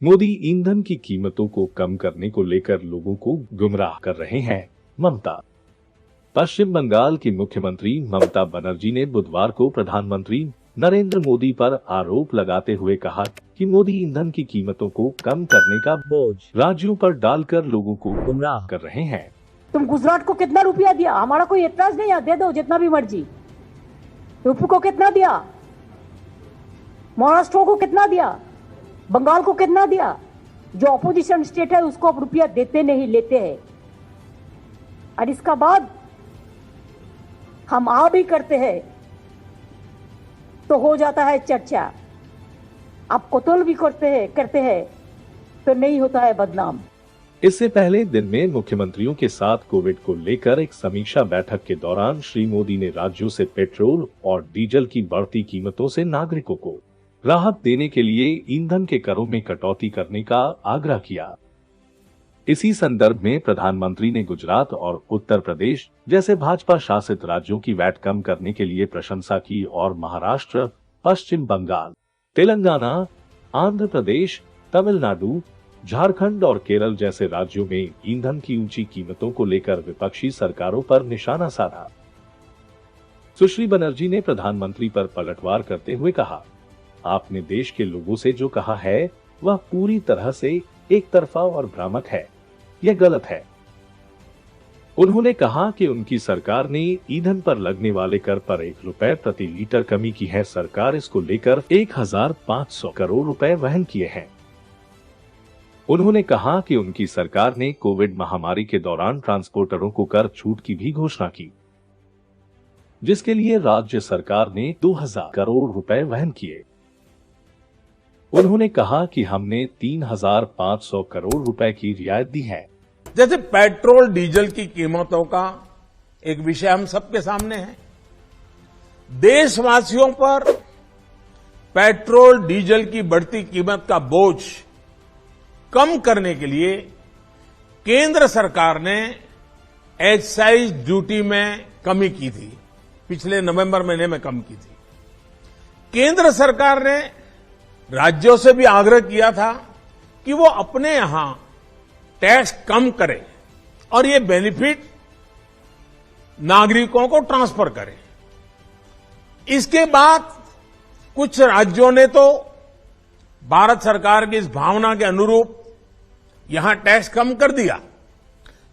मोदी ईंधन की कीमतों को कम करने को लेकर लोगों को गुमराह कर रहे हैं। ममता। पश्चिम बंगाल की मुख्यमंत्री ममता बनर्जी ने बुधवार को प्रधानमंत्री नरेंद्र मोदी पर आरोप लगाते हुए कहा कि मोदी ईंधन की कीमतों को कम करने का बोझ राज्यों पर डालकर लोगों को गुमराह कर रहे हैं। तुम गुजरात को कितना रुपया दिया? हमारा कोई एतराज नहीं है, दे दो जितना भी मर्जी। यूपी को कितना दिया? महाराष्ट्र को कितना दिया? बंगाल को कितना दिया? जो ऑपोजिशन स्टेट है उसको अब रुपया देते नहीं, लेते हैं। और इसका बाद हम आ भी करते हैं तो हो जाता है चर्चा। आप कोतल भी करते हैं तो नहीं होता है बदनाम। इससे पहले दिन में मुख्यमंत्रियों के साथ कोविड को लेकर एक समीक्षा बैठक के दौरान श्री मोदी ने राज्यों से पेट्रोल और डीजल की बढ़ती कीमतों से नागरिकों को राहत देने के लिए ईंधन के करों में कटौती करने का आग्रह किया। इसी संदर्भ में प्रधानमंत्री ने गुजरात और उत्तर प्रदेश जैसे भाजपा शासित राज्यों की वैट कम करने के लिए प्रशंसा की और महाराष्ट्र, पश्चिम बंगाल, तेलंगाना, आंध्र प्रदेश, तमिलनाडु, झारखंड और केरल जैसे राज्यों में ईंधन की ऊंची कीमतों को लेकर विपक्षी सरकारों पर निशाना साधा। सुश्री बनर्जी ने प्रधानमंत्री पर पलटवार करते हुए कहा, आपने देश के लोगों से जो कहा है वह पूरी तरह से एक तरफा और भ्रामक है, यह गलत है। उन्होंने कहा कि उनकी सरकार ने ईंधन पर लगने वाले कर पर 1 रुपए प्रति लीटर कमी की है। सरकार इसको लेकर 1500 करोड़ रुपए वहन किए हैं। उन्होंने कहा कि उनकी सरकार ने कोविड महामारी के दौरान ट्रांसपोर्टरों को कर छूट की भी घोषणा की, जिसके लिए राज्य सरकार ने 2000 करोड़ रुपए वहन किए। उन्होंने कहा कि हमने 3500 करोड़ रुपए की रियायत दी है। जैसे पेट्रोल डीजल की कीमतों का एक विषय हम सबके सामने है। देशवासियों पर पेट्रोल डीजल की बढ़ती कीमत का बोझ कम करने के लिए केंद्र सरकार ने एक्साइज ड्यूटी में कमी की थी। पिछले नवंबर महीने में कम की थी। केंद्र सरकार ने राज्यों से भी आग्रह किया था कि वो अपने यहां टैक्स कम करें और ये बेनिफिट नागरिकों को ट्रांसफर करें। इसके बाद कुछ राज्यों ने तो भारत सरकार की इस भावना के अनुरूप यहां टैक्स कम कर दिया,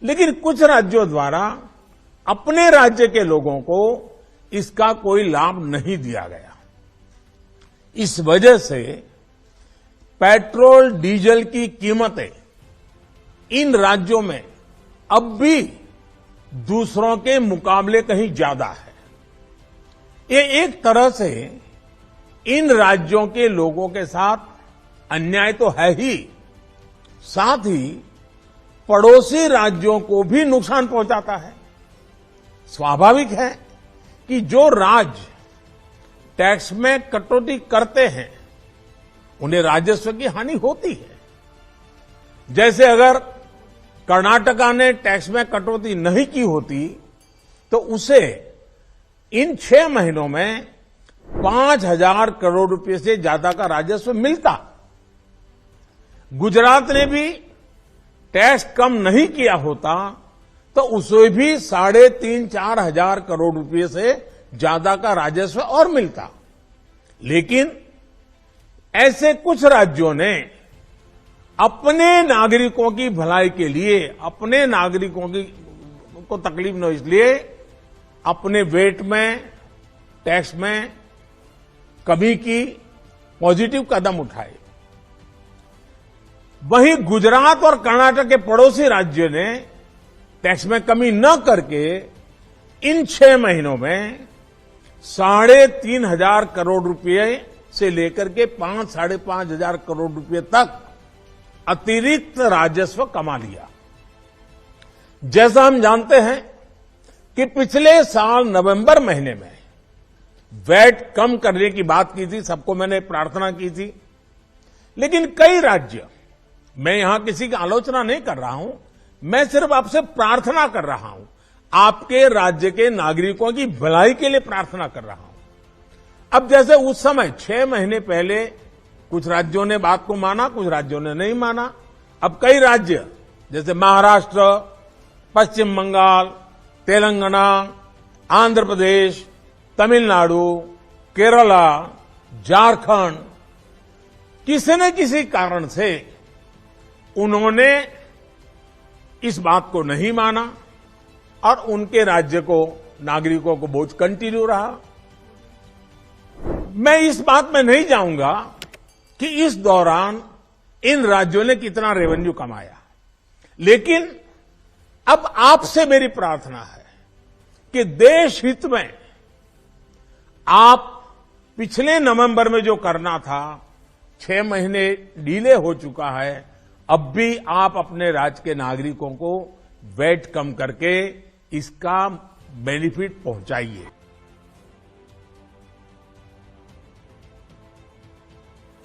लेकिन कुछ राज्यों द्वारा अपने राज्य के लोगों को इसका कोई लाभ नहीं दिया गया। इस वजह से पेट्रोल डीजल की कीमतें इन राज्यों में अब भी दूसरों के मुकाबले कहीं ज्यादा है। ये एक तरह से इन राज्यों के लोगों के साथ अन्याय तो है ही, साथ ही पड़ोसी राज्यों को भी नुकसान पहुंचाता है। स्वाभाविक है कि जो राज्य टैक्स में कटौती करते हैं उन्हें राजस्व की हानि होती है। जैसे अगर कर्नाटका ने टैक्स में कटौती नहीं की होती तो उसे इन 6 महीनों में 5000 करोड़ रुपए से ज्यादा का राजस्व मिलता। गुजरात ने भी टैक्स कम नहीं किया होता तो उसे भी 3,500-4 हजार करोड़ रुपए से ज्यादा का राजस्व और मिलता। लेकिन ऐसे कुछ राज्यों ने अपने नागरिकों की भलाई के लिए, अपने नागरिकों को तकलीफ न हो इसलिए अपने वेट में, टैक्स में कमी की पॉजिटिव कदम उठाए। वहीं गुजरात और कर्नाटक के पड़ोसी राज्यों ने टैक्स में कमी न करके इन 6 महीनों में 3,500 करोड़ रुपए से लेकर के 5-5.5 हजार करोड़ रुपए तक अतिरिक्त राजस्व कमा लिया। जैसा हम जानते हैं कि पिछले साल नवंबर महीने में वैट कम करने की बात की थी, सबको मैंने प्रार्थना की थी, लेकिन कई राज्य, मैं यहां किसी की आलोचना नहीं कर रहा हूं, मैं सिर्फ आपसे प्रार्थना कर रहा हूं, आपके राज्य के नागरिकों की भलाई के लिए प्रार्थना कर रहा हूं। अब जैसे उस समय 6 महीने पहले कुछ राज्यों ने बात को माना, कुछ राज्यों ने नहीं माना। अब कई राज्य जैसे महाराष्ट्र, पश्चिम बंगाल, तेलंगाना, आंध्र प्रदेश, तमिलनाडु, केरला, झारखंड, किसी न किसी कारण से उन्होंने इस बात को नहीं माना और उनके राज्य को, नागरिकों को बोझ कंटिन्यू रहा। मैं इस बात में नहीं जाऊंगा कि इस दौरान इन राज्यों ने कितना रेवेन्यू कमाया, लेकिन अब आपसे मेरी प्रार्थना है कि देश हित में आप पिछले नवंबर में जो करना था, 6 महीने डिले हो चुका है, अब भी आप अपने राज्य के नागरिकों को वैट कम करके इसका बेनिफिट पहुंचाइए।